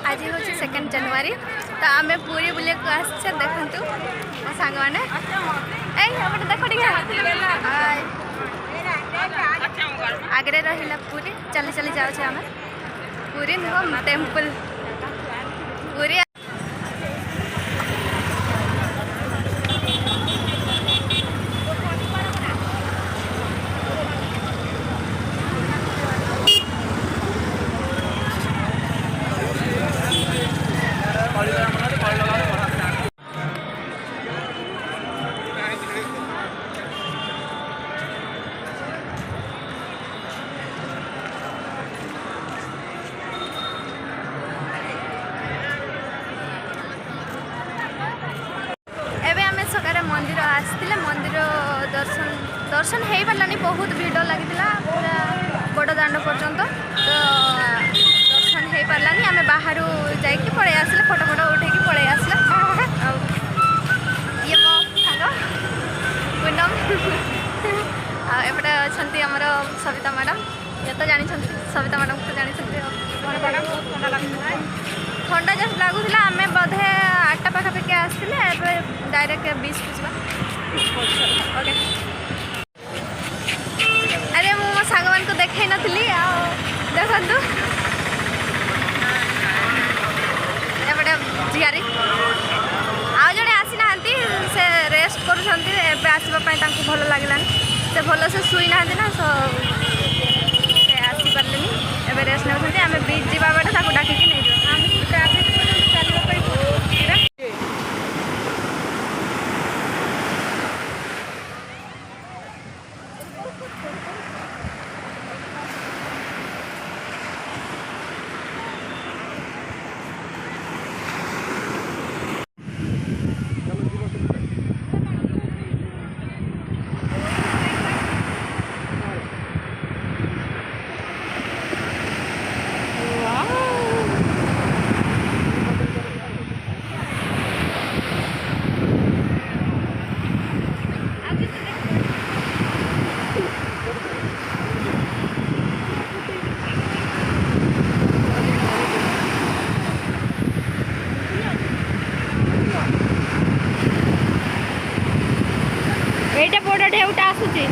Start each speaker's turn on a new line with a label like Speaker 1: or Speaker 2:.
Speaker 1: आज हूँ 2 जनवरी तो आम पूरी बुले आसे देखु मो सांग मैंने देख आगे रहा पूरी चली चली जाऊे आम पूरी नुह टेम्पल पूरी मंदिर आसते मंदिर दर्शन हो पारानी बहुत भिड़ लगी पूरा बड़ दाण्ड पर्यंत तो दर्शन हो पारानी आम बाहर जाकि पलि आसले फोटो फोटो उठे पलि आसले ये मो सांग पूनम एपटे अच्छा आमर सविता मैडम ये तो जानी सविता मैडम को जानी ठंडा जस्ट लगुला आम बोधे 8टा पाखापाखि आसते डायरेक्ट 20 ओके अरे मो सांग मान को देखई नथली देखु एपटे झियारी आउ जड़े आसी ना से रेस्ट कर भल लगे से भल से शुई ना ना सो आसी पारे एवं रेस्ट नहीं आम बीच जावा बेटे डाकिकी नहीं ट्राफिक चलने एटा बड़ा ढेउटा आसुची